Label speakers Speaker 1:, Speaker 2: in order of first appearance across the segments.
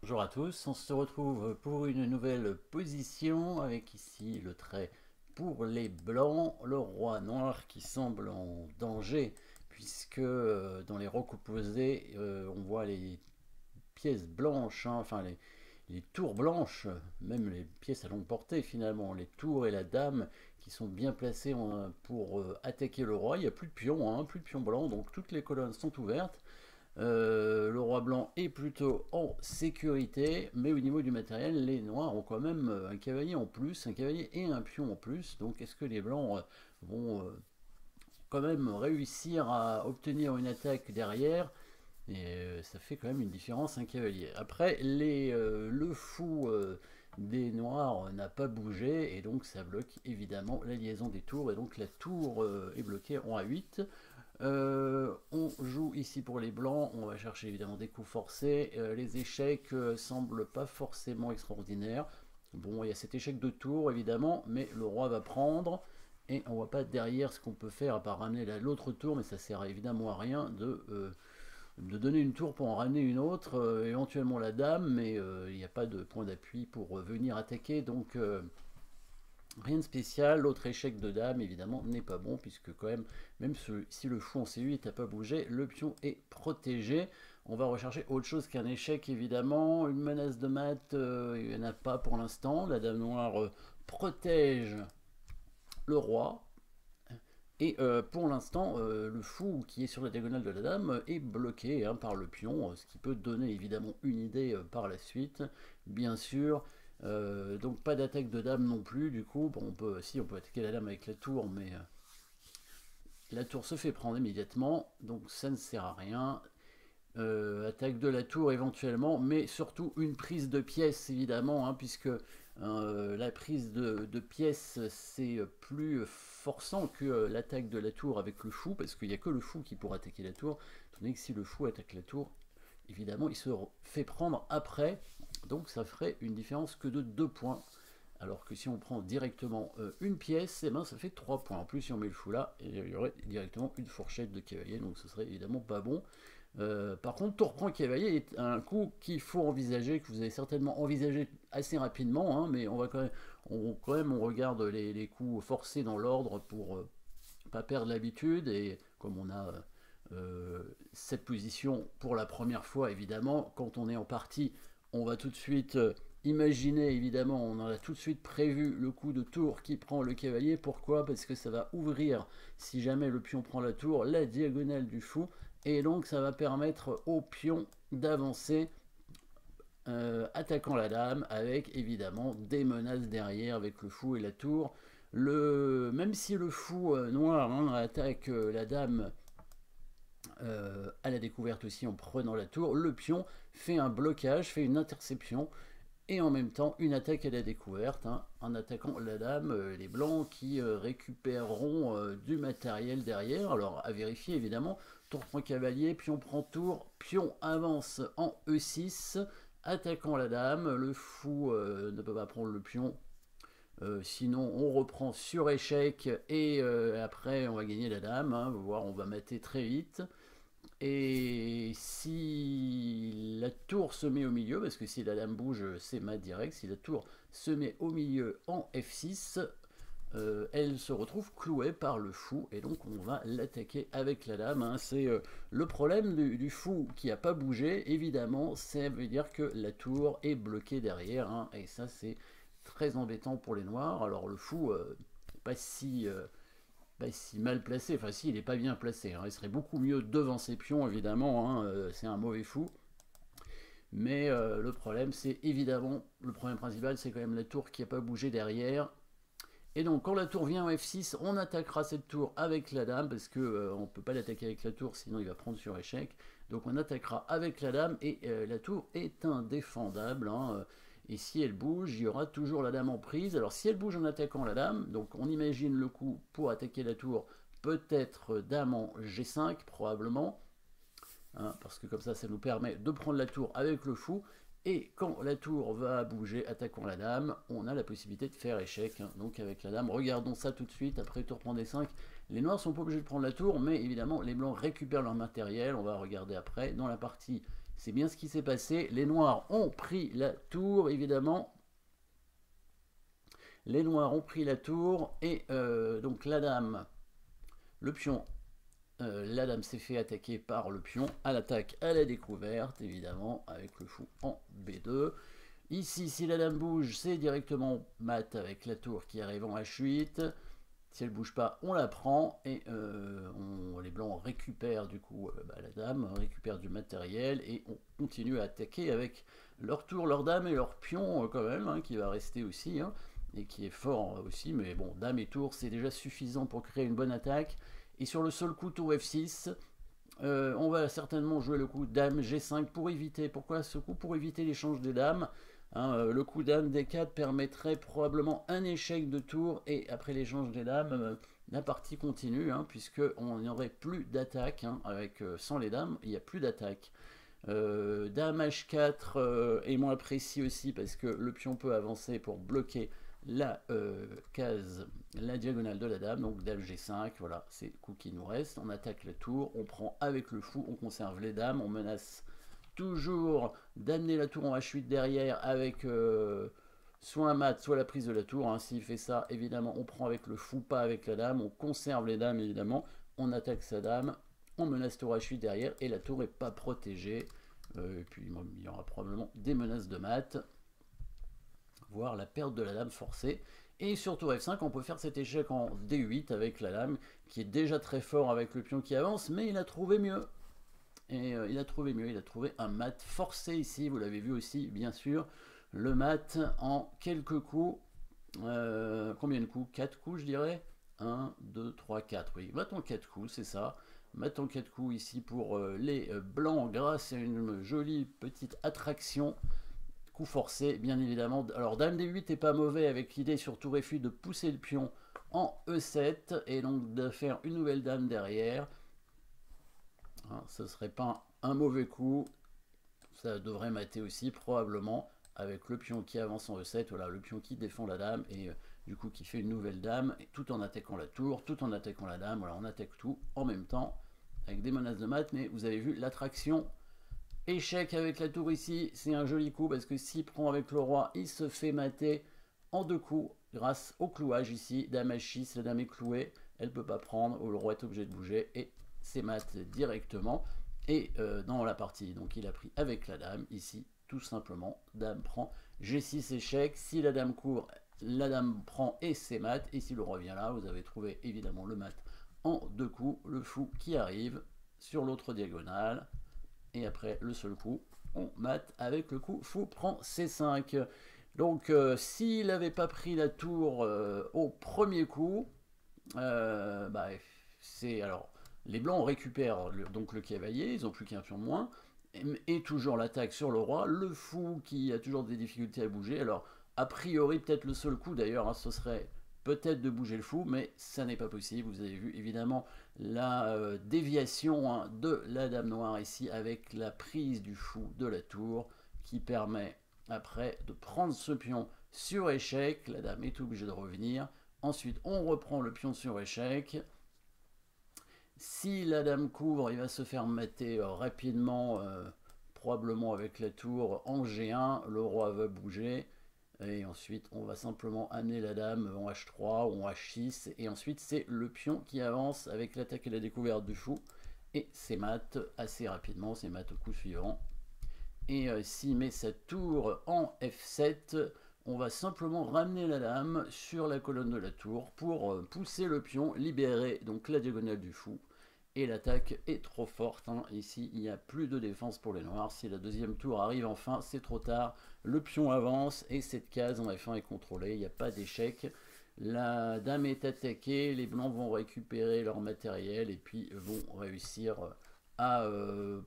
Speaker 1: Bonjour à tous, on se retrouve pour une nouvelle position avec ici le trait pour les blancs, le roi noir qui semble en danger puisque dans les rocs opposés on voit les pièces blanches, hein, enfin les tours blanches, même les pièces à longue portée finalement, les tours et la dame qui sont bien placées pour attaquer le roi. Il n'y a plus de pions, hein, plus de pions blancs, donc toutes les colonnes sont ouvertes. Le roi blanc est plutôt en sécurité, mais au niveau du matériel, les noirs ont quand même un cavalier en plus, un cavalier et un pion en plus. Donc est-ce que les blancs vont quand même réussir à obtenir une attaque derrière? Et ça fait quand même une différence, un cavalier. Après, le fou des noirs n'a pas bougé, et donc ça bloque évidemment la liaison des tours, et donc la tour est bloquée en A8. On joue ici pour les blancs, on va chercher évidemment des coups forcés. Les échecs semblent pas forcément extraordinaires. Bon, il y a cet échec de tour évidemment, mais le roi va prendre. Et on voit pas derrière ce qu'on peut faire à part ramener l'autre tour, mais ça sert évidemment à rien de donner une tour pour en ramener une autre, éventuellement la dame, mais il n'y a pas de point d'appui pour venir attaquer, donc rien de spécial. L'autre échec de dame, évidemment, n'est pas bon, puisque quand même si le fou en C8 n'a pas bougé, le pion est protégé. On va rechercher autre chose qu'un échec, évidemment. Une menace de mat, il n'y en a pas pour l'instant. La dame noire protège le roi. Et pour l'instant, le fou qui est sur la diagonale de la dame est bloqué, hein, par le pion, ce qui peut donner évidemment une idée par la suite, bien sûr. Donc pas d'attaque de dame non plus, du coup. Bon, on peut attaquer la dame avec la tour, mais la tour se fait prendre immédiatement, donc ça ne sert à rien. Attaque de la tour éventuellement, mais surtout une prise de pièces évidemment, hein, puisque la prise de pièces c'est plus forçant que l'attaque de la tour avec le fou, parce qu'il n'y a que le fou qui pourra attaquer la tour, tandis que si le fou attaque la tour, évidemment il se fait prendre après, donc ça ferait une différence que de 2 points. Alors que si on prend directement une pièce, eh ben, ça fait 3 points. En plus, si on met le fou là, il y aurait directement une fourchette de cavalier, donc ce serait évidemment pas bon. Par contre, tour prend cavalier est un coup qu'il faut envisager, que vous avez certainement envisagé assez rapidement, hein, mais on va quand même on regarde les coups forcés dans l'ordre pour pas perdre l'habitude, et comme on a cette position pour la première fois, évidemment, quand on est en partie, on va tout de suite imaginer, évidemment, on en a tout de suite prévu le coup de tour qui prend le cavalier. Pourquoi? Parce que ça va ouvrir, si jamais le pion prend la tour, la diagonale du fou, et donc ça va permettre au pion d'avancer, attaquant la dame, avec évidemment des menaces derrière avec le fou et la tour. Même si le fou noir, hein, attaque la dame à la découverte aussi en prenant la tour, le pion fait un blocage, fait une interception, et en même temps une attaque à la découverte, hein, en attaquant la dame, les blancs qui récupéreront du matériel derrière. Alors à vérifier évidemment, tour prend cavalier, pion prend tour, pion avance en E6, attaquant la dame, le fou ne peut pas prendre le pion, sinon on reprend sur échec, et après on va gagner la dame, hein, voire on va mater très vite. Et si la tour se met au milieu, parce que si la dame bouge, c'est mat direct, si la tour se met au milieu en F6, elle se retrouve clouée par le fou, et donc on va l'attaquer avec la dame, hein. C'est le problème du fou qui n'a pas bougé, évidemment, ça veut dire que la tour est bloquée derrière, hein, et ça c'est très embêtant pour les noirs. Alors le fou, pas si mal placé, enfin si, il n'est pas bien placé, hein. Il serait beaucoup mieux devant ses pions, évidemment, hein, c'est un mauvais fou. Mais le problème, c'est évidemment, le problème principal, c'est quand même la tour qui n'a pas bougé derrière. Et donc, quand la tour vient en F6, on attaquera cette tour avec la dame, parce que on ne peut pas l'attaquer avec la tour, sinon il va prendre sur échec. Donc on attaquera avec la dame, et la tour est indéfendable, hein. Et si elle bouge, il y aura toujours la dame en prise. Alors si elle bouge en attaquant la dame, donc on imagine le coup pour attaquer la tour, peut-être dame en G5, probablement, hein, parce que comme ça nous permet de prendre la tour avec le fou. Et quand la tour va bouger, attaquant la dame, on a la possibilité de faire échec, hein, donc avec la dame. Regardons ça tout de suite, après tour prend D5. Les noirs sont pas obligés de prendre la tour, mais évidemment les blancs récupèrent leur matériel, on va regarder après. Dans la partie, c'est bien ce qui s'est passé. Les noirs ont pris la tour, évidemment. Les noirs ont pris la tour et donc la dame, le pion, la dame s'est fait attaquer par le pion à l'attaque à la découverte, évidemment, avec le fou en B2. Ici, si la dame bouge, c'est directement mat avec la tour qui arrive en H8. Si elle bouge pas, on la prend et les blancs récupèrent du coup la dame, récupèrent du matériel et on continue à attaquer avec leur tour, leur dame et leur pion quand même, hein, qui va rester aussi, hein, et qui est fort aussi, mais bon, dame et tour, c'est déjà suffisant pour créer une bonne attaque. Et sur le seul coup, tour F6, on va certainement jouer le coup dame G5 pour éviter, pourquoi ce coup? Pour éviter l'échange des dames. Hein, le coup dame D4 permettrait probablement un échec de tour et après l'échange des dames, la partie continue, hein, puisqu'on n'aurait plus d'attaque, hein, sans les dames, il n'y a plus d'attaque. Dame H4 est moins précis aussi parce que le pion peut avancer pour bloquer la case, la diagonale de la dame, donc dame G5, voilà, c'est le coup qui nous reste. On attaque la tour, on prend avec le fou, on conserve les dames, on menace toujours d'amener la tour en H8 derrière avec soit un mat, soit la prise de la tour. Hein. S'il fait ça, évidemment, on prend avec le fou, pas avec la dame. On conserve les dames, évidemment. On attaque sa dame. On menace tour H8 derrière et la tour n'est pas protégée. Et puis, il y aura probablement des menaces de mat, voire la perte de la dame forcée. Et sur tour F5, on peut faire cet échec en D8 avec la dame, qui est déjà très fort avec le pion qui avance, mais il a trouvé mieux. Et il a trouvé mieux, il a trouvé un mat forcé ici, vous l'avez vu aussi, bien sûr. Le mat en quelques coups. Combien de coups? 4 coups, je dirais. 1, 2, 3, 4. Oui, mat en 4 coups, c'est ça. Mat en 4 coups ici pour les blancs grâce à une jolie petite attraction. Coup forcé, bien évidemment. Alors, dame D8 n'est pas mauvais avec l'idée sur tour F8 de pousser le pion en E7 et donc de faire une nouvelle dame derrière. Hein, ce ne serait pas un mauvais coup. Ça devrait mater aussi probablement avec le pion qui avance en E7, voilà, le pion qui défend la dame et du coup qui fait une nouvelle dame, et tout en attaquant la tour, tout en attaquant la dame, voilà, on attaque tout en même temps avec des menaces de mat, mais vous avez vu l'attraction. Échec avec la tour ici, c'est un joli coup parce que s'il prend avec le roi, il se fait mater en 2 coups grâce au clouage ici. Dame H6, la dame est clouée, elle ne peut pas prendre, ou le roi est obligé de bouger et c'est mat directement. Et dans la partie, donc il a pris avec la dame ici, tout simplement. Dame prend G6 échec. Si la dame court, la dame prend et c'est mat. Et si le roi vient là, vous avez trouvé évidemment le mat en 2 coups. Le fou qui arrive sur l'autre diagonale. Et après le seul coup, on mate avec le coup fou prend C5. Donc s'il n'avait pas pris la tour au premier coup, c'est alors les blancs récupèrent donc le cavalier, ils n'ont plus qu'un pion de moins, et toujours l'attaque sur le roi, le fou qui a toujours des difficultés à bouger. Alors a priori peut-être le seul coup d'ailleurs, hein, ce serait peut-être de bouger le fou, mais ça n'est pas possible. Vous avez vu évidemment la déviation, hein, de la dame noire ici avec la prise du fou de la tour qui permet après de prendre ce pion sur échec. La dame est obligée de revenir. Ensuite, on reprend le pion sur échec. Si la dame couvre, il va se faire mater rapidement, probablement avec la tour en G1. Le roi va bouger. Et ensuite, on va simplement amener la dame en H3 ou en H6. Et ensuite, c'est le pion qui avance avec l'attaque et la découverte du fou. Et c'est mat assez rapidement, c'est mat au coup suivant. Et s'il met sa tour en F7, on va simplement ramener la dame sur la colonne de la tour pour pousser le pion, libérer donc la diagonale du fou. Et l'attaque est trop forte, hein. Ici, il n'y a plus de défense pour les noirs. Si la deuxième tour arrive enfin, c'est trop tard. Le pion avance et cette case en F1 est contrôlée. Il n'y a pas d'échec. La dame est attaquée. Les blancs vont récupérer leur matériel et puis vont réussir à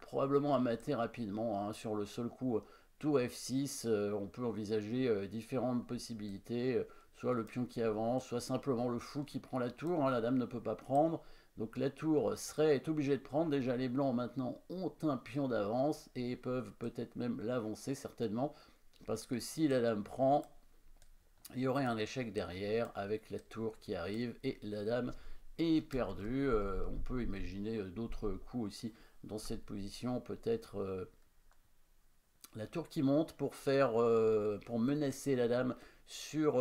Speaker 1: probablement à mater rapidement, hein. Sur le seul coup, tour F6, on peut envisager différentes possibilités. Soit le pion qui avance, soit simplement le fou qui prend la tour, hein. La dame ne peut pas prendre. Donc la tour est obligée de prendre. Déjà les blancs maintenant ont un pion d'avance et peuvent peut-être même l'avancer certainement. Parce que si la dame prend, il y aurait un échec derrière avec la tour qui arrive et la dame est perdue. On peut imaginer d'autres coups aussi dans cette position. Peut-être La tour qui monte pour faire, pour menacer la dame sur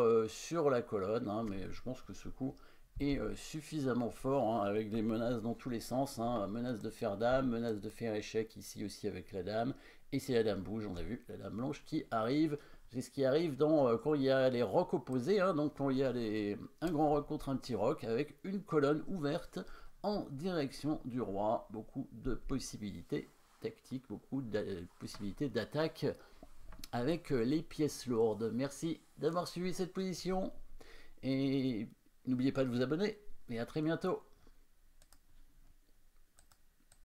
Speaker 1: la colonne, hein, mais je pense que ce coup est suffisamment fort, hein, avec des menaces dans tous les sens, hein, menace de fer dame, menace de fer échec ici aussi avec la dame, et si la dame bouge, on a vu la dame blanche qui arrive, c'est ce qui arrive quand il y a les rocs opposés, hein, donc quand il y a un grand roc contre un petit roc, avec une colonne ouverte en direction du roi, beaucoup de possibilités tactiques, beaucoup de possibilités d'attaque avec les pièces lourdes. Merci d'avoir suivi cette position et n'oubliez pas de vous abonner et à très bientôt.